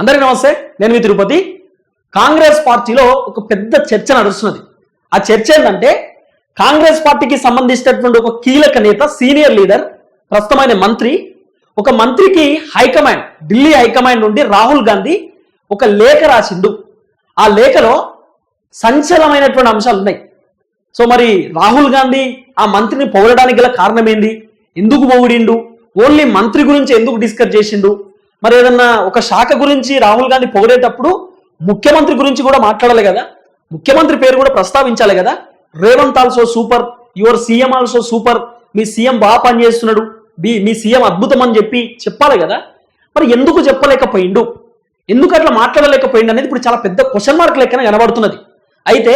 అందరికీ నమస్తే, నేను మీ తిరుపతి. కాంగ్రెస్ పార్టీలో ఒక పెద్ద చర్చ నడుస్తున్నది. ఆ చర్చ ఏంటంటే, కాంగ్రెస్ పార్టీకి సంబంధించినటువంటి ఒక కీలక నేత, సీనియర్ లీడర్, ప్రస్తుతమైన మంత్రి, ఒక మంత్రికి హైకమాండ్, ఢిల్లీ హైకమాండ్ నుండి రాహుల్ గాంధీ ఒక లేఖ రాసిండు. ఆ లేఖలో సంచలనమైనటువంటి అంశాలు ఉన్నాయి. సో మరి రాహుల్ గాంధీ ఆ మంత్రిని పొగడడానికి గల కారణం ఏంది? ఎందుకు పొగిడిండు? ఓన్లీ మంత్రి గురించి ఎందుకు డిస్కస్ చేసిండు? మరి ఏదన్నా ఒక శాఖ గురించి రాహుల్ గాంధీ పొగిడేటప్పుడు ముఖ్యమంత్రి గురించి కూడా మాట్లాడాలి కదా, ముఖ్యమంత్రి పేరు కూడా ప్రస్తావించాలి కదా. Revanth also super, your CM also super, me CM బాగా పనిచేస్తున్నాడు, మీ సీఎం అద్భుతం అని చెప్పాలి కదా. మరి ఎందుకు చెప్పలేకపోయిండు, ఎందుకు అట్లా మాట్లాడలేకపోయిండు అనేది ఇప్పుడు చాలా పెద్ద క్వశ్చన్ మార్క్ లెక్కన కనబడుతున్నది. అయితే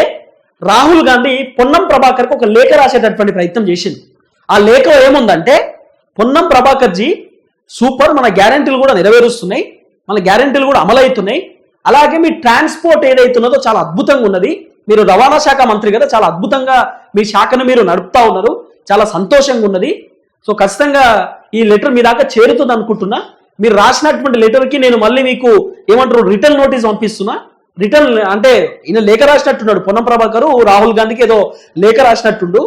రాహుల్ గాంధీ పొన్నం ప్రభాకర్కి ఒక లేఖ రాసేటటువంటి ప్రయత్నం చేసింది. ఆ లేఖలో ఏముందంటే, పొన్నం ప్రభాకర్ జీ సూపర్, మన గ్యారెంటీలు కూడా నెరవేరుస్తున్నాయి, మన గ్యారెంటీలు కూడా అమలవుతున్నాయి, అలాగే మీ ట్రాన్స్పోర్ట్ ఏదైతున్నదో చాలా అద్భుతంగా ఉన్నది, మీరు రవాణా శాఖ మంత్రి కదా, చాలా అద్భుతంగా మీ శాఖను మీరు నడుపుతా ఉన్నారు, చాలా సంతోషంగా ఉన్నది. సో ఖచ్చితంగా ఈ లెటర్ మీ దాకా చేరుతుంది అనుకుంటున్నా. మీరు రాసినటువంటి లెటర్కి నేను మళ్ళీ మీకు ఏమంటారు, రిటర్న్ నోటీస్ పంపిస్తున్నా. రిటర్న్ అంటే ఈయన లేఖ రాసినట్టున్నాడు, పొన్నం ప్రభాకర్ రాహుల్ గాంధీకి ఏదో లేఖ రాసినట్టుండు.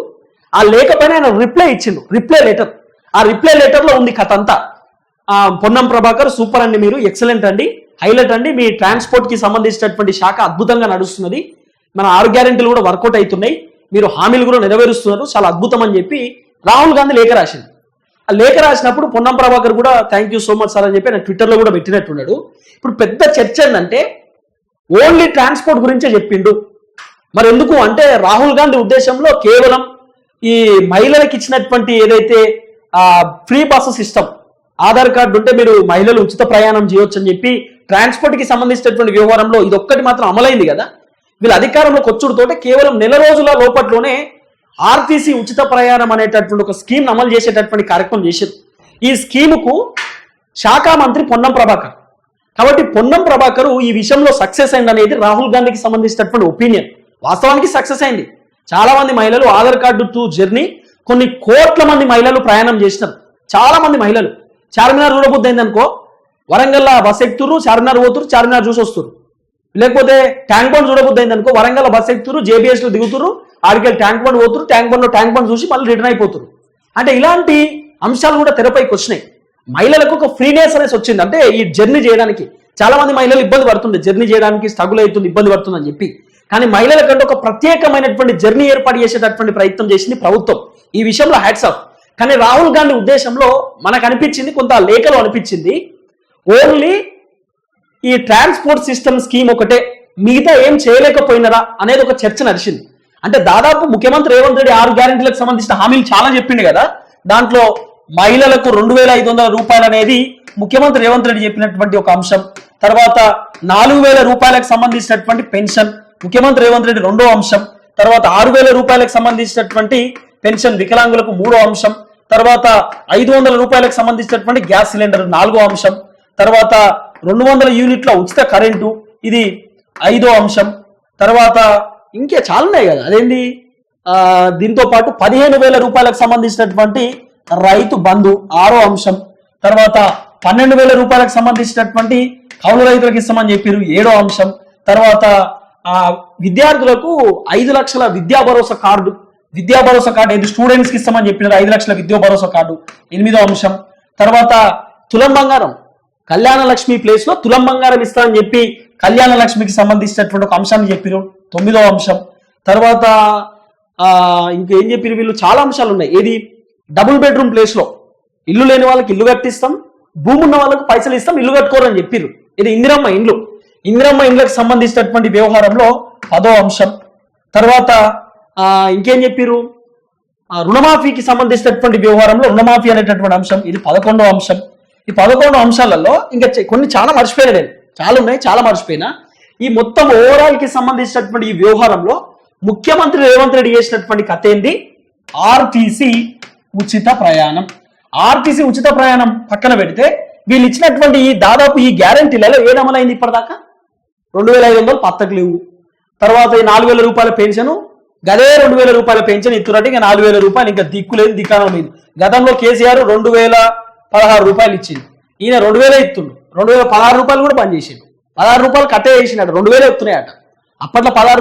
ఆ లేఖ పైన ఆయన రిప్లై ఇచ్చిండు, రిప్లై లెటర్. ఆ రిప్లై లెటర్లో ఉంది కథ అంతా. పొన్నం ప్రభాకర్ సూపర్ అండి, మీరు ఎక్సలెంట్ అండి, హైలైట్ అండి, మీ ట్రాన్స్పోర్ట్ కి సంబంధించినటువంటి శాఖ అద్భుతంగా నడుస్తున్నది, మన 6 గ్యారెంటీలు కూడా వర్కౌట్ అవుతున్నాయి, మీరు హామీలు కూడా నెరవేరుస్తున్నారు, చాలా అద్భుతం అని చెప్పి రాహుల్ గాంధీ లేఖ రాసింది. ఆ లేఖ రాసినప్పుడు పొన్నం ప్రభాకర్ కూడా thank you so much sir అని చెప్పి ఆయన ట్విట్టర్లో కూడా పెట్టినట్టున్నాడు. ఇప్పుడు పెద్ద చర్చ ఏంటంటే, ఓన్లీ ట్రాన్స్పోర్ట్ గురించే చెప్పిండు. మరి ఎందుకు అంటే, రాహుల్ గాంధీ ఉద్దేశంలో కేవలం ఈ మహిళలకు ఇచ్చినటువంటి ఏదైతే free bus system, Aadhaar card ఉంటే మీరు మహిళలు ఉచిత ప్రయాణం చేయొచ్చు అని చెప్పి ట్రాన్స్పోర్ట్ కి సంబంధించినటువంటి వ్యవహారంలో ఇదొక్కటి మాత్రం అమలైంది కదా. వీళ్ళు అధికారంలోకి వచ్చుడుతోటే కేవలం నెల రోజుల లోపట్లోనే ఆర్టీసీ ఉచిత ప్రయాణం అనేటటువంటి ఒక స్కీమ్ అమలు చేసేటటువంటి కార్యక్రమం చేశారు. ఈ స్కీముకు శాఖ మంత్రి పొన్నం ప్రభాకర్. కాబట్టి పొన్నం ప్రభాకర్ ఈ విషయంలో సక్సెస్ అయింది అనేది రాహుల్ గాంధీకి సంబంధించినటువంటి ఒపీనియన్. వాస్తవానికి సక్సెస్ అయింది. చాలా మంది మహిళలు ఆధార్ కార్డు టు జర్నీ, కొన్ని కోట్ల మంది మహిళలు ప్రయాణం చేసినారు. చాలా మంది మహిళలు చార్మినార్ చూడబుద్ధి అయింది అనుకో, వరంగల్ బస్ ఎక్కుతురు, చార్మినార్ పోతురు, చార్మినార్ చూసి వస్తురు. లేకపోతే ట్యాంక్ బండ్ చూడబుద్ధి అయింది అనుకో, వరంగల్ బస్ ఎక్కుతురు, జేబీఎస్ లో దిగుతురు, ఆడికెళ్ళి ట్యాంక్ బండ్ పోతురు, ట్యాంక్ బండ్ చూసి మళ్ళీ రిటర్న్ అయిపోతురు. అంటే ఇలాంటి అంశాలు కూడా తెరపైకి వచ్చినాయి. మహిళలకు ఒక ఫ్రీనెస్ అనేసి వచ్చింది. అంటే ఈ జర్నీ చేయడానికి చాలా మంది మహిళలు ఇబ్బంది పడుతుంది, జర్నీ చేయడానికి స్ట్రగుల్ అవుతుంది, ఇబ్బంది పడుతుంది అని చెప్పి. కానీ మహిళల కంటే ఒక ప్రత్యేకమైనటువంటి జర్నీ ఏర్పాటు చేసేటటువంటి ప్రయత్నం చేసింది ప్రభుత్వం. ఈ విషయంలో హ్యాట్స్ ఆఫ్. కానీ రాహుల్ గాంధీ ఉద్దేశంలో మనకు అనిపించింది, కొంత లేఖలో అనిపించింది, ఓన్లీ ఈ ట్రాన్స్పోర్ట్ సిస్టమ్ స్కీమ్ ఒకటే, మిగతా ఏం చేయలేకపోయినరా అనేది ఒక చర్చ నడిచింది. అంటే దాదాపు ముఖ్యమంత్రి రేవంత్ రెడ్డి 6 గ్యారెంటీలకు సంబంధించిన హామీలు చాలా చెప్పిండు కదా. దాంట్లో మహిళలకు 2,500 రూపాయలు అనేది ముఖ్యమంత్రి రేవంత్ రెడ్డి చెప్పినటువంటి ఒక అంశం. తర్వాత 4,000 రూపాయలకు సంబంధించినటువంటి పెన్షన్ ముఖ్యమంత్రి రేవంత్ రెడ్డి 2వ అంశం. తర్వాత 6,000 రూపాయలకు సంబంధించినటువంటి పెన్షన్ వికలాంగులకు 3వ అంశం. తర్వాత 500 రూపాయలకు సంబంధించినటువంటి గ్యాస్ సిలిండర్ 4వ అంశం. తర్వాత 200 యూనిట్ల ఉచిత కరెంటు, ఇది 5వ అంశం. తర్వాత ఇంకే చాలా ఉన్నాయి కదా, అదేంటి, దీంతో పాటు 15,000 రూపాయలకు సంబంధించినటువంటి రైతు బంధు 6వ అంశం. తర్వాత 12,000 రూపాయలకు సంబంధించినటువంటి కౌలు రైతులకు ఇస్తామని చెప్పారు 7వ అంశం. తర్వాత విద్యార్థులకు 5 లక్షల విద్యా భరోసా కార్డు ఏది స్టూడెంట్స్ కి ఇస్తామని చెప్పినారు, 5 లక్షల విద్యా భరోసా కార్డు 8వ అంశం. తర్వాత తులం బంగారం, కళ్యాణ లక్ష్మి ప్లేస్ లో తులం బంగారం ఇస్తామని చెప్పి కళ్యాణ లక్ష్మికి సంబంధించినటువంటి ఒక అంశాన్ని చెప్పారు 9వ అంశం. తర్వాత ఇంకేం చెప్పారు వీళ్ళు, చాలా అంశాలు ఉన్నాయి. ఏది, డబుల్ బెడ్రూమ్ ప్లేస్ లో ఇల్లు లేని వాళ్ళకి ఇల్లు కట్టిస్తాం, భూమి ఉన్న వాళ్ళకి పైసలు ఇస్తాం, ఇల్లు కట్టుకోరని చెప్పారు. ఇది ఇందిరమ్మ ఇండ్లకు సంబంధించినటువంటి వ్యవహారంలో 10వ అంశం. తర్వాత ఇంకేం చెప్పారు, రుణమాఫీకి సంబంధించినటువంటి వ్యవహారంలో రుణమాఫీ అనేటటువంటి అంశం, ఇది 11వ అంశం. ఈ 11 అంశాలలో ఇంకా కొన్ని చాలా మర్చిపోయినా, నేను చాలా ఉన్నాయి, చాలా మర్చిపోయినా. ఈ మొత్తం ఓవరాల్ కి సంబంధించినటువంటి ఈ వ్యవహారంలో ముఖ్యమంత్రి రేవంత్ రెడ్డి చేసినటువంటి కథ ఏంది, ఆర్టీసీ ఉచిత ప్రయాణం. ఆర్టీసీ ఉచిత ప్రయాణం పక్కన పెడితే వీళ్ళు ఇచ్చినటువంటి దాదాపు ఈ గ్యారెంటీలలో ఏది అమలైంది ఇప్పటిదాకా? 2,500 పత్తకు లేవు. తర్వాత ఈ 4,000 రూపాయల పెన్షన్, గదే 2,000 రూపాయల పెన్షన్ ఇస్తున్నట్టు ఇంకా 4,000 రూపాయలు ఇంకా దిక్కు లేదు, దిక్కానం లేదు. గతంలో కేసీఆర్ 2,016 రూపాయలు ఇచ్చింది, ఈయన 2,000 ఇస్తుండు, 2,016 రూపాయలు కూడా పనిచేసిండు. రూపాయలు కట్టే చేసినట్టు 2000 వస్తున్నాయట. అప్పట్లో 16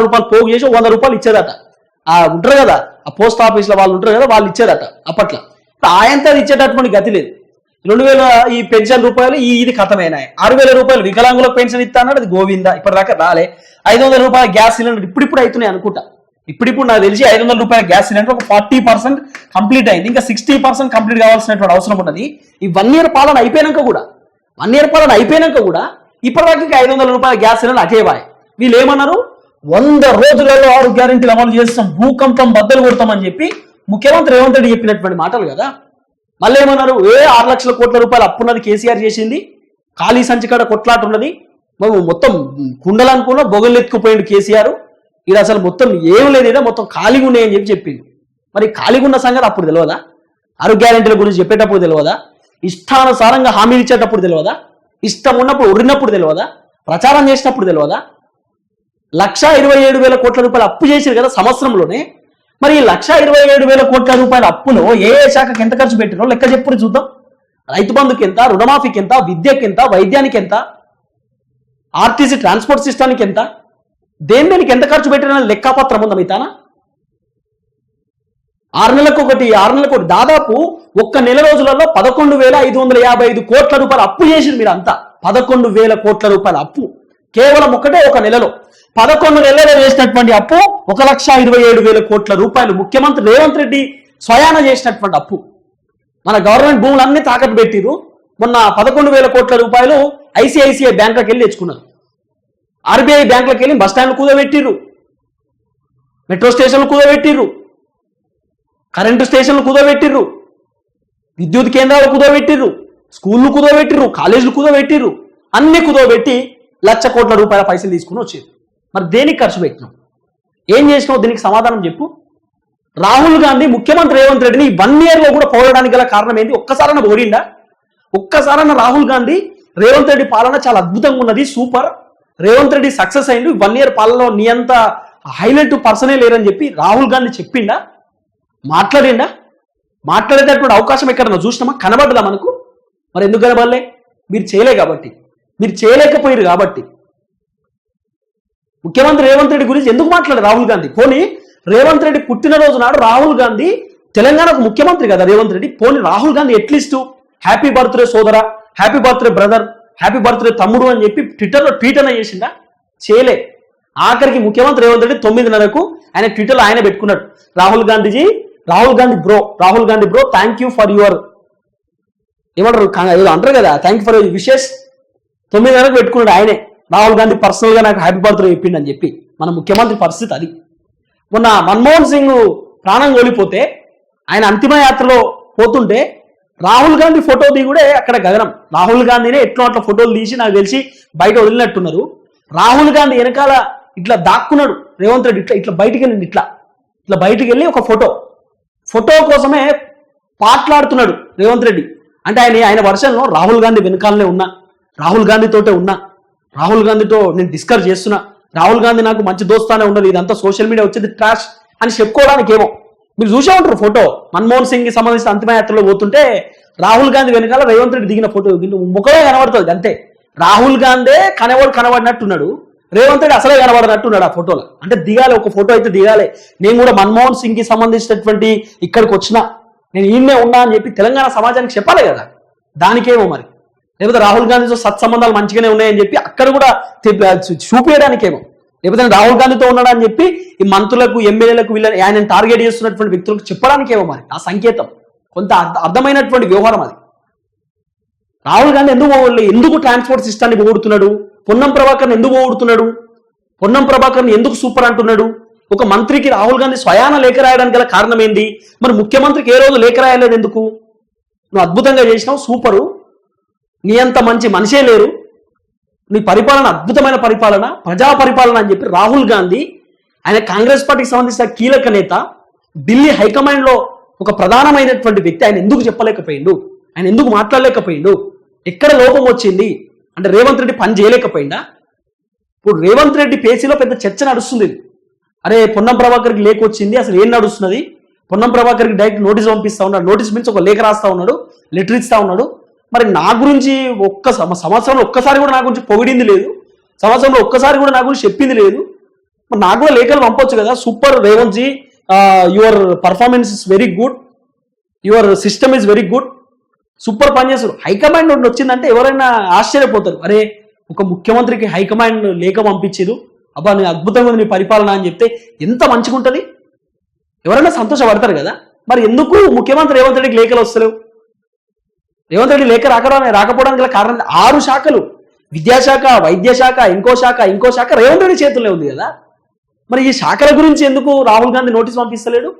రూపాయలు పోగు చేసి 100 రూపాయలు ఇచ్చేదట. ఉంటారు కదా ఆ పోస్ట్ ఆఫీస్లో వాళ్ళు ఉంటారు కదా, వాళ్ళు ఇచ్చేదట అప్పట్లో. ఆయంతా ఇచ్చేటటువంటి గతి లేదు. 2000 ఈ పెన్షన్ రూపాయలు ఇది ఖతమైనాయి. 6000 రూపాయలు వికలాంగులకు పెన్షన్ ఇస్తా అన్నాడు, అది గోవిందా ఇప్పటిదాకా రాలే. 500 రూపాయల గ్యాస్ సిలిండర్ ఇప్పుడు అవుతున్నాయి అనుకుంటా. ఇప్పుడు నాకు తెలిసి 500 రూపాయల గ్యాస్ సిలిండర్ ఒక 40% కంప్లీట్ అయింది. ఇంకా 60% కంప్లీట్ కావాల్సినటువంటి అవసరం ఉన్నది. ఈ 1 year పాలన అయిపోయినాక కూడా ఇప్పటిదాకా 500 రూపాయల గ్యాస్ సిలిండర్ అటేవాయి. వీళ్ళు ఏమన్నారు, 100 రోజులలో 6 గ్యారెంటీలు అమలు చేస్తాం, భూకంపం బద్దలు కొడతామని చెప్పి ముఖ్యమంత్రి రేవంత్ రెడ్డి చెప్పినటువంటి మాటలు కదా. మళ్ళీ ఏమన్నారు, 6 లక్షల కోట్ల రూపాయలు అప్పున్నది కేసీఆర్ చేసింది, ఖాళీ సంచికాడ కొట్లాట ఉన్నది, మొత్తం కుండలు అనుకున్నా బొగలు ఎత్తుకుపోయిండు కేసీఆర్, ఇది అసలు మొత్తం ఏం లేదు, మొత్తం ఖాళీగా ఉన్నాయని చెప్పింది. మరి ఖాళీగా ఉన్న సంగతి అప్పుడు తెలియదా? 6 గ్యారెంటీల గురించి చెప్పేటప్పుడు తెలియదా? ఇష్టానుసారంగా హామీలు ఇచ్చేటప్పుడు తెలియదా? ఇష్టం ఉన్నప్పుడు ఉడినప్పుడు తెలియదా? ప్రచారం చేసినప్పుడు తెలియదా? 1,27,000 కోట్ల రూపాయలు అప్పు చేశారు కదా సంవత్సరంలోనే. మరి ఈ 1,27,000 కోట్ల రూపాయల అప్పులో ఏ శాఖకి ఎంత ఖర్చు పెట్టినో లెక్క చెప్పుడు చూద్దాం. రైతు బంధుకి ఎంత, రుణమాఫీకి ఎంత, విద్యకి ఎంత, వైద్యానికి ఎంత, ఆర్టీసీ ట్రాన్స్పోర్ట్ సిస్టానికి ఎంత, దేనికి ఎంత ఖర్చు పెట్టిన లెక్కపత్రం ఉందా మిగతానా? 6 నెలలకు ఒకటి దాదాపు ఒక్క నెల రోజులలో 11,555 కోట్ల రూపాయలు అప్పు చేసింది మీరు అంతా. 11,000 కోట్ల రూపాయల అప్పు కేవలం ఒక నెలలో. 11 నెలల్లో చేసినటువంటి అప్పు 1,27,000 కోట్ల రూపాయలు ముఖ్యమంత్రి రేవంత్ రెడ్డి స్వయాన చేసినటువంటి అప్పు. మన గవర్నమెంట్ భూములన్నీ తాకట్టు పెట్టిరు. మొన్న 11,000 కోట్ల రూపాయలు ఐసిఐసిఐ బ్యాంకులకు వెళ్ళి తెచ్చుకున్నారు. ఆర్బీఐ బ్యాంకులకు వెళ్ళి బస్ స్టాండ్లు కూదబెట్టిర్రు, మెట్రో స్టేషన్లు కూదబెట్టిర్రు, కరెంటు స్టేషన్లు కుదోబెట్టిర్రు, విద్యుత్ కేంద్రాలు కుదోబెట్టిర్రు, స్కూళ్ళు కుదోబెట్టిర్రు, కాలేజీలు కుదోబెట్టిర్రు, అన్ని కుదోబెట్టి 1,00,000 కోట్ల రూపాయల పైసలు తీసుకుని వచ్చారు. మరి దేనికి ఖర్చు పెట్టినావు, ఏం చేసినావు, దీనికి సమాధానం చెప్పు. రాహుల్ గాంధీ ముఖ్యమంత్రి రేవంత్ రెడ్డిని 1 year కూడా పోవడానికి గల కారణం ఏంటి? ఒక్కసారన్నా పోరిండా? ఒక్కసారన్నా రాహుల్ గాంధీ రేవంత్ రెడ్డి పాలన చాలా అద్భుతంగా ఉన్నది, సూపర్, రేవంత్ రెడ్డి సక్సెస్ అయింది, 1 year పాలనలో నీ అంత హైలైట్ పర్సనే లేరని చెప్పి రాహుల్ గాంధీ చెప్పిండా? మాట్లాడిండా? మాట్లాడేటటువంటి అవకాశం ఎక్కడన్నా చూసినామా? కనబడ్డదా మనకు? మరి ఎందుకు కనబడలే? మీరు చేయలేకపోయారు కాబట్టి. ముఖ్యమంత్రి రేవంత్ రెడ్డి గురించి ఎందుకు మాట్లాడారు రాహుల్ గాంధీ? పోనీ రేవంత్ రెడ్డి పుట్టినరోజు నాడు రాహుల్ గాంధీ, తెలంగాణకు ముఖ్యమంత్రి కదా రేవంత్ రెడ్డి, పోనీ Rahul Gandhi at least happy birthday సోదరా, happy birthday brother, happy birthday తమ్ముడు అని చెప్పి ట్విట్టర్లో ట్వీట్ అన్న చేసిందా? చేయలే. ఆఖరికి ముఖ్యమంత్రి రేవంత్ రెడ్డి 9:30కు ఆయన ట్విట్టర్లో ఆయన పెట్టుకున్నాడు, Rahul Gandhi bro thank you for your ఏమంటారు ఏదో అంటారు కదా, thank you for your wishes. 9:30కు పెట్టుకున్నాడు ఆయనే, రాహుల్ గాంధీ పర్సనల్గా నాకు హ్యాపీ బర్త్డే చెప్పిండు అని చెప్పి. మన ముఖ్యమంత్రి పరిస్థితి అది. మొన్న మన్మోహన్ సింగ్ ప్రాణం కోల్పోతే ఆయన అంతిమ యాత్రలో పోతుంటే రాహుల్ గాంధీ ఫోటో దిగుడే అక్కడ గగనం. రాహుల్ గాంధీనే ఎట్లా అట్లా ఫోటోలు తీసి నాకు తెలిసి బయట వదిలినట్టున్నారు. రాహుల్ గాంధీ వెనకాల ఇట్లా దాక్కున్నాడు రేవంత్ రెడ్డి, ఇట్లా బయటికి వెళ్ళింది, ఇట్లా బయటికి వెళ్ళి ఒక ఫోటో కోసమే పాట్లాడుతున్నాడు రేవంత్ రెడ్డి. అంటే ఆయన వర్షంలో రాహుల్ గాంధీ వెనకాలనే ఉన్నా, రాహుల్ గాంధీతో నేను డిస్కస్ చేస్తున్నా, రాహుల్ గాంధీ నాకు మంచి దోస్తానే ఉండదు, ఇదంతా సోషల్ మీడియా వచ్చేది ట్రాష్ అని చెప్పుకోవడానికి ఏమో. మీరు చూసే ఉంటారు ఫోటో, మన్మోహన్ సింగ్ కి సంబంధించిన అంతిమయాత్రలో పోతుంటే రాహుల్ గాంధీ వెనకాల రేవంత్ రెడ్డి దిగిన ఫోటో ముఖమే కనబడుతుంది అంతే. రాహుల్ గాంధీ కనబడినట్టున్నాడు, రేవంత్ రెడ్డి అసలే కనబడినట్టున్నాడు ఆ ఫోటోలో. అంటే దిగాలి, ఒక ఫోటో అయితే దిగాలి. నేను కూడా మన్మోహన్ సింగ్ కి సంబంధించినటువంటి ఇక్కడికి వచ్చినా, నేను ఈయనే ఉన్నా అని చెప్పి తెలంగాణ సమాజానికి చెప్పాలి కదా. దానికేమో మరి, లేకపోతే రాహుల్ గాంధీతో సత్సంబంధాలు మంచిగానే ఉన్నాయని చెప్పి అక్కడ కూడా చూపించడానికేమో, లేకపోతే రాహుల్ గాంధీతో ఉన్నాడని చెప్పి ఈ మంత్రులకు, ఎమ్మెల్యేలకు, వీళ్ళని ఆయన టార్గెట్ చేస్తున్నటువంటి వ్యక్తులకు చెప్పడానికేమో మరి. ఆ సంకేతం కొంత అర్థమైనటువంటి వ్యవహారం అది. రాహుల్ గాంధీ ఎందుకు ట్రాన్స్పోర్ట్ సిస్టాన్ని పోగొడుతున్నాడు? పొన్నం ప్రభాకర్ని ఎందుకు పోగొడుతున్నాడు? పొన్నం ప్రభాకర్ని ఎందుకు సూపర్ అంటున్నాడు? ఒక మంత్రికి రాహుల్ గాంధీ స్వయాన లేఖ రాయడానికి గల కారణం ఏంది? మరి ముఖ్యమంత్రికి ఏ రోజు లేఖ రాయలేదు ఎందుకు? నువ్వు అద్భుతంగా చేసినావు, సూపరు, నీ అంత మంచి మనిషే లేరు, నీ పరిపాలన అద్భుతమైన పరిపాలన, ప్రజా పరిపాలన అని చెప్పి రాహుల్ గాంధీ, ఆయన కాంగ్రెస్ పార్టీకి సంబంధించిన కీలక నేత, ఢిల్లీ హైకమాండ్ లో ఒక ప్రధానమైనటువంటి వ్యక్తి, ఆయన ఎందుకు చెప్పలేకపోయిండు? ఆయన ఎందుకు మాట్లాడలేకపోయిండు? ఎక్కడ లోపం వచ్చింది? అంటే రేవంత్ రెడ్డి పని చేయలేకపోయిందా? ఇప్పుడు రేవంత్ రెడ్డి పేసీలో పెద్ద చర్చ నడుస్తుంది. అరే పొన్నం ప్రభాకర్కి లేఖ వచ్చింది, అసలు ఏం నడుస్తున్నది? పొన్నం ప్రభాకర్కి డైరెక్ట్ నోటీస్ పంపిస్తా ఉన్నాడు, నోటీస్ మించి ఒక లేఖ రాస్తా ఉన్నాడు, లెటర్ ఇస్తా ఉన్నాడు. మరి నా గురించి సంవత్సరంలో ఒక్కసారి కూడా నా గురించి పొగిడింది లేదు, సంవత్సరంలో ఒక్కసారి కూడా నా గురించి చెప్పింది లేదు. మరి నాకు కూడా లేఖలు పంపొచ్చు కదా, super Revanth ji, your performance is very good, your system is very good, super పనిచేస్తారు. హైకమాండ్ నుండి వచ్చిందంటే ఎవరైనా ఆశ్చర్యపోతారు, అరే ఒక ముఖ్యమంత్రికి హైకమాండ్ లేఖ పంపించారు, అబ్బా నీ అద్భుతంగా ఉంది నీ పరిపాలన అని చెప్తే ఎంత మంచిగా ఉంటుంది, ఎవరైనా సంతోషపడతారు కదా. మరి ఎందుకు ముఖ్యమంత్రి రేవంత్ రెడ్డికి లేఖలు వస్తలేవు? రేవంత్ రెడ్డి లేఖ రాకపోవడానికి గల కారణం 6 శాఖలు, విద్యాశాఖ, వైద్యశాఖ, ఇంకో శాఖ రేవంత్ రెడ్డి చేతుల్లో ఉంది కదా. మరి ఈ శాఖల గురించి ఎందుకు రాహుల్ గాంధీ నోటీస్ పంపిస్తలేడు?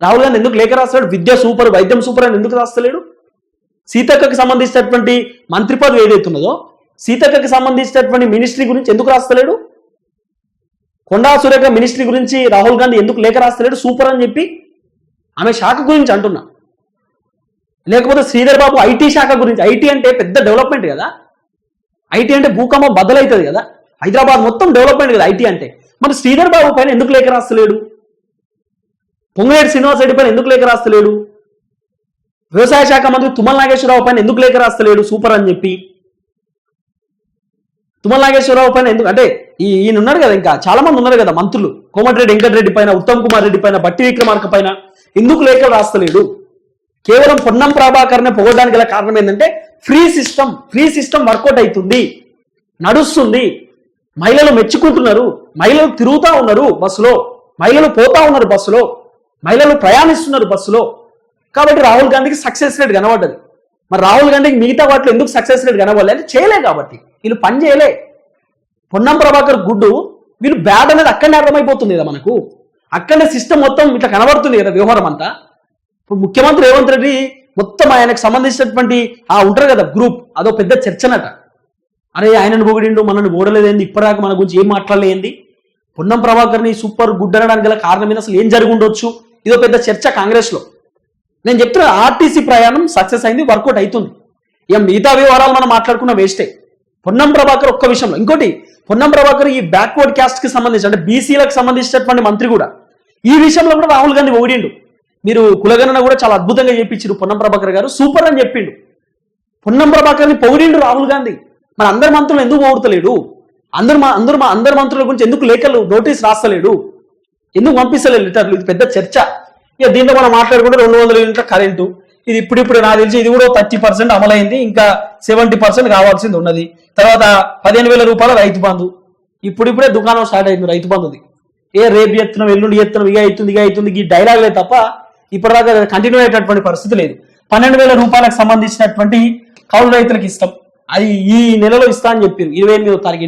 రాహుల్ గాంధీ ఎందుకు లేఖ రాస్తలేడు? విద్య సూపర్, వైద్యం సూపర్ అని ఎందుకు రాస్తలేడు? సీతక్కకి సంబంధించినటువంటి మంత్రి పదవి ఏదైతున్నదో సీతక్కకి సంబంధించినటువంటి మినిస్ట్రీ గురించి ఎందుకు రాస్తలేడు? కొండా సురేఖ మినిస్ట్రీ గురించి రాహుల్ గాంధీ ఎందుకు లేఖ రాస్తలేడు? సూపర్ అని చెప్పి ఆమె శాఖ గురించి అంటున్నా. లేకపోతే శ్రీధర్ బాబు ఐటీ శాఖ గురించి, ఐటీ అంటే పెద్ద డెవలప్మెంట్ కదా, ఐటీ అంటే భూకంపం బద్దలవుతుంది కదా, హైదరాబాద్ మొత్తం డెవలప్మెంట్ కదా ఐటీ అంటే. మరి శ్రీధర్ బాబు పైన ఎందుకు లేఖ రాస్తలేడు? పొంగులేటి శ్రీనివాస్ రెడ్డి పైన ఎందుకు లేఖ రాస్తలేడు? వ్యవసాయ శాఖ మంత్రి తుమ్మల నాగేశ్వరరావు పైన ఎందుకు లేఖ రాస్తలేడు సూపర్ అని చెప్పి? తుమ్మల నాగేశ్వరరావు పైన ఎందుకు అంటే ఈయన ఉన్నారు కదా, ఇంకా చాలా మంది ఉన్నారు కదా మంత్రులు, కోమటిరెడ్డి వెంకటరెడ్డి పైన, ఉత్తమ్ కుమార్ రెడ్డి పైన, బట్టి విక్రమార్క పైన ఎందుకు లేఖలు రాస్తలేడు? కేవలం పొన్నం ప్రభాకర్ని పొగడానికి గల కారణం ఏంటంటే ఫ్రీ సిస్టమ్ వర్కౌట్ అవుతుంది, నడుస్తుంది, మహిళలు మెచ్చుకుంటున్నారు, మహిళలు తిరుగుతూ ఉన్నారు బస్సులో, మహిళలు పోతా ఉన్నారు బస్సులో, మహిళలు ప్రయాణిస్తున్నారు బస్సులో. కాబట్టి రాహుల్ గాంధీకి సక్సెస్ రేట్ కనబడ్డది. మరి రాహుల్ గాంధీకి మిగతా వాటిలో ఎందుకు సక్సెస్ రేట్ కనబడలేదు అంటే చేయలే కాబట్టి, వీళ్ళు పని చేయలే. పొన్నం ప్రభాకర్ గుడ్డు, వీళ్ళు బ్యాడ్ అనేది అక్కడనే అర్థమైపోతుంది కదా మనకు, అక్కడనే సిస్టమ్ మొత్తం ఇట్లా కనబడుతుంది కదా వ్యవహారం అంతా. ఇప్పుడు ముఖ్యమంత్రి రేవంత్ రెడ్డి మొత్తం ఆయనకు సంబంధించినటువంటి ఉంటారు కదా గ్రూప్, అదో పెద్ద చర్చనట. అరే ఆయనను పొగిడిండు, మనల్ని ఓడలేదేంది, ఇప్పటిదాకా మన గురించి ఏం మాట్లాడలేంది, పొన్నం ప్రభాకర్ని సూపర్ గుడ్ అనడానికి గల కారణం అసలు ఏం జరిగి ఉండొచ్చు, ఇదో పెద్ద చర్చ కాంగ్రెస్ లో. నేను చెప్తున్నా ఆర్టీసీ ప్రయాణం సక్సెస్ అయింది, వర్కౌట్ అవుతుంది. ఇక మిగతా వ్యవహారాలు మనం మాట్లాడుకున్న వేస్టే. పొన్నం ప్రభాకర్ ఒక్క విషయంలో, ఇంకోటి పొన్నం ప్రభాకర్ ఈ బ్యాక్వర్డ్ క్యాస్ట్ కి సంబంధించి అంటే బీసీలకు సంబంధించినటువంటి మంత్రి కూడా, ఈ విషయంలో కూడా రాహుల్ గాంధీ ఓడిండు. మీరు కులగణన కూడా చాలా అద్భుతంగా చెప్పించారు పొన్నం ప్రభాకర్ గారు, సూపర్ అని చెప్పిండు. పొన్నం ప్రభాకర్ని పొగిడిండు రాహుల్ గాంధీ. మరి అందరి మంత్రులు ఎందుకు పొగుడతలేడు? అందరు మంత్రుల గురించి ఎందుకు లేఖలు నోటీస్ రాస్తలేడు? ఎందుకు పంపిస్తలేదు లెటర్లు? ఇది పెద్ద చర్చ. ఇక దీంట్లో మనం మాట్లాడుకుంటే 200 యూనిట్ల కరెంటు, ఇది ఇప్పుడు నాకు తెలిసి ఇది కూడా 30% అమలైంది, ఇంకా 70% కావాల్సింది ఉన్నది. తర్వాత 15,000 రూపాయల రైతు బంధు, ఇప్పుడిప్పుడే దుకాణం స్టార్ట్ అయింది రైతు బంధుది. రేపు ఎత్తున్నాం, ఎల్లుండి ఎత్తున్నాం, ఇక అవుతుంది ఈ డైలాగులే తప్ప ఇప్పటిదాకా కంటిన్యూ అయ్యేటటువంటి పరిస్థితి లేదు. 12,000 రూపాయలకు సంబంధించినటువంటి కౌలు రైతులకు ఇస్తాం, అది ఈ నెలలో ఇస్తా అని చెప్పారు. 28వ తారీఖు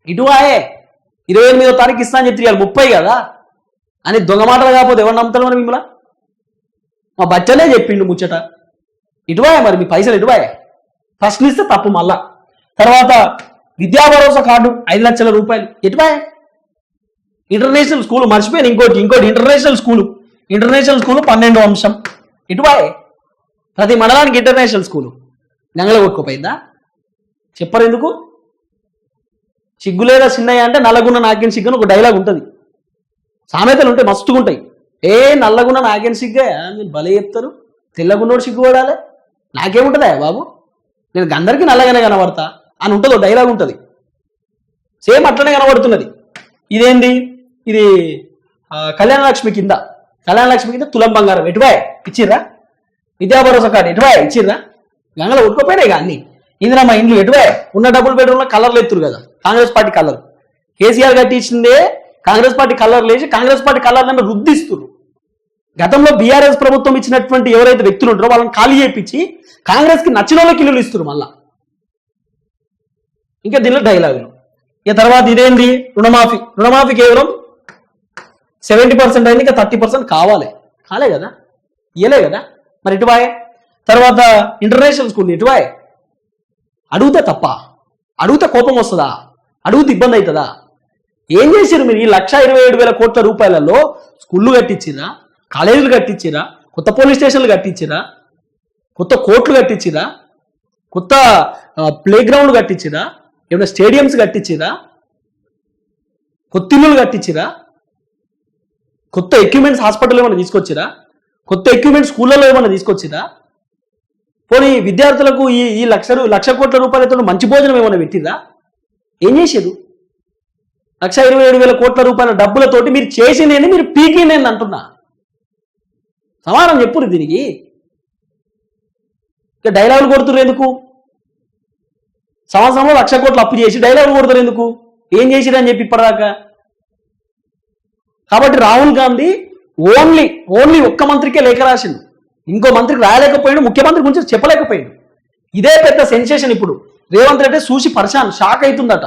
ఇటువాయే 28వ తారీఖు ఇస్తా అని చెప్పి 30 కదా అని దొంగ మాటలు కాకపోతే ఎవరు నమ్ముతారు మరి మిమ్మల్ని? మా బచ్చలే చెప్పిండు ముచ్చట. ఇటువాయే మరి మీ పైసలు ఇటువాయే, ప్రశ్నిస్తే తప్పు మళ్ళా. తర్వాత విద్యా భరోసా కార్డు 5 లక్షల రూపాయలు ఇటువాయే. ఇంటర్నేషనల్ స్కూల్ మర్చిపోయాను, ఇంకోటి ఇంటర్నేషనల్ స్కూలు 12వ అంశం ఇటువాయే. ప్రతి మండలానికి ఇంటర్నేషనల్ స్కూలు నెంగల కొట్టుకుపోయిందా? చెప్పరు ఎందుకు? సిగ్గులేదా చిన్నయ్య అంటే నల్లగున్న నాకేం సిగ్గుని ఒక డైలాగ్ ఉంటుంది, సామెతలు ఉంటాయి మస్తుగా ఉంటాయి. నల్లగున్న నాకేం సిగ్గా మీరు భలే చెప్తారు, తెల్లగున్నోడు సిగ్గుపడాలి, నాకేముంటుందా బాబు, నేను అందరికీ నల్లగానే కనబడతా అని ఉంటుంది, ఒక డైలాగ్ ఉంటుంది. సేమ్ అట్లనే కనబడుతున్నది. ఇదేంది, ఇది కళ్యాణ లక్ష్మి కింద తులం బంగారం ఎటువాయ్ ఇచ్చిర్రా? విద్యా భరోసా కార్డు ఎటువాయ్ ఇచ్చిర్రా? గంగలో ఉట్టుకోపోయినాయి ఇక అన్ని. ఇందిరమ్మ ఇండ్లు ఎటువాయ్? ఉన్న డబుల్ బెడ్రూమ్లో కలర్లు ఎత్తురు కదా, కాంగ్రెస్ పార్టీ కలర్. కేసీఆర్ కట్టి ఇచ్చిందే కాంగ్రెస్ పార్టీ కలర్ లేచి కాంగ్రెస్ పార్టీ కలర్లను రుద్దిస్తున్నారు. గతంలో బీఆర్ఎస్ ప్రభుత్వం ఇచ్చినటువంటి ఎవరైతే వ్యక్తులు ఉంటారో వాళ్ళని ఖాళీ చేయించి కాంగ్రెస్ కి నచ్చిన వాళ్ళకి ఇల్లులు ఇస్తున్నారు మళ్ళా. ఇంకా దీనిలో డైలాగులు. ఇక తర్వాత ఇదేంది, రుణమాఫీ కేవలం 70% అయింది, ఇంకా 30% కాలే కదా, ఇయలే కదా, మరి ఇటువాయే. తర్వాత ఇంటర్నేషనల్ స్కూల్ ఇటువాయే. అడిగితే తప్ప, అడిగితే కోపం వస్తుందా, అడిగితే ఇబ్బంది అవుతుందా? ఏం చేశారు మీరు? ఈ 1,27,000 కోట్ల రూపాయలలో స్కూళ్ళు కట్టించిరా, కాలేజీలు కట్టించిరా, కొత్త పోలీస్ స్టేషన్లు కట్టించిరా, కొత్త కోర్టులు కట్టించిరా, కొత్త ప్లే గ్రౌండ్ కట్టించిరా, ఏమైనా స్టేడియంస్ కట్టించిరా, కొత్త ఇల్లులు కట్టించిరా, కొత్త ఎక్విప్మెంట్స్ హాస్పిటల్ ఏమైనా తీసుకొచ్చిరా, కొత్త ఎక్విప్మెంట్ స్కూళ్ళలో ఏమైనా తీసుకొచ్చిరా? పోనీ విద్యార్థులకు ఈ లక్ష కోట్ల రూపాయలతో మంచి భోజనం ఏమైనా పెట్టిందా? ఏం చేసేది? 1,27,000 కోట్ల రూపాయల డబ్బులతోటి మీరు చేసినేది మీరు పీకినేది అంటున్నా. సమానం చెప్పురు దీనికి. ఇక డైలాగులు కొడుతున్నారు ఎందుకు? సంవత్సరంలో 1,00,000 కోట్లు అప్పు చేసి డైలాగులు కొడుతున్నారు ఎందుకు? ఏం చేసిరని చెప్పి ఇప్పటిదాకా. కాబట్టి రాహుల్ గాంధీ ఓన్లీ ఒక్క మంత్రికే లేఖ రాసిండు, ఇంకో మంత్రికి రాయలేకపోయాడు, ముఖ్యమంత్రి గురించి చెప్పలేకపోయాడు. ఇదే పెద్ద సెన్సేషన్. ఇప్పుడు రేవంత్ రెడ్డి చూసి పరిశాన్ షాక్ అవుతుందట.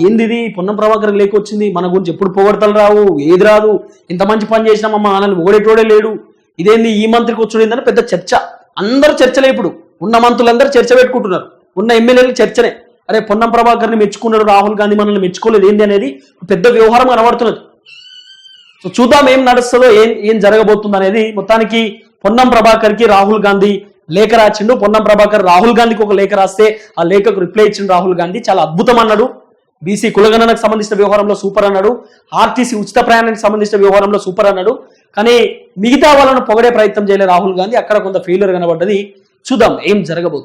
ఏంది ఇది, పొన్నం ప్రభాకర్ లేఖ వచ్చింది, మన గురించి ఎప్పుడు పొగడతలు రావు, ఏది రాదు, ఇంత మంచి పని చేసినామమ్మా, మనల్ని ఓడేటోడే లేడు, ఇదేంది ఈ మంత్రికి వచ్చుడేందని పెద్ద చర్చ. అందరూ చర్చలే ఇప్పుడు, ఉన్న మంత్రులందరూ చర్చ పెట్టుకుంటున్నారు, ఉన్న ఎమ్మెల్యేలు చర్చనే. అరే పొన్నం ప్రభాకర్ని మెచ్చుకున్నాడు రాహుల్ గాంధీ, మనల్ని మెచ్చుకోలేదు ఏంది అనేది పెద్ద వ్యవహారం కనబడుతున్నది. సో చూద్దాం ఏం నడుస్తుందో, ఏం జరగబోతుంది అనేది. మొత్తానికి పొన్నం ప్రభాకర్కి రాహుల్ గాంధీ లేఖ రాసిండు. పొన్నం ప్రభాకర్ రాహుల్ గాంధీకి ఒక లేఖ రాస్తే ఆ లేఖకు రిప్లై ఇచ్చిండు రాహుల్ గాంధీ. చాలా అద్భుతం అన్నాడు. బీసీ కులగణనకు సంబంధించిన వ్యవహారంలో సూపర్ అన్నాడు, ఆర్టీసీ ఉచిత ప్రయాణానికి సంబంధించిన వ్యవహారంలో సూపర్ అన్నాడు. కానీ మిగతా వాళ్ళను పొగడే ప్రయత్నం చేయలేదు రాహుల్ గాంధీ. అక్కడ కొంత ఫెయిల్యూర్ కనబడ్డది. చూద్దాం ఏం జరగబోతుంది.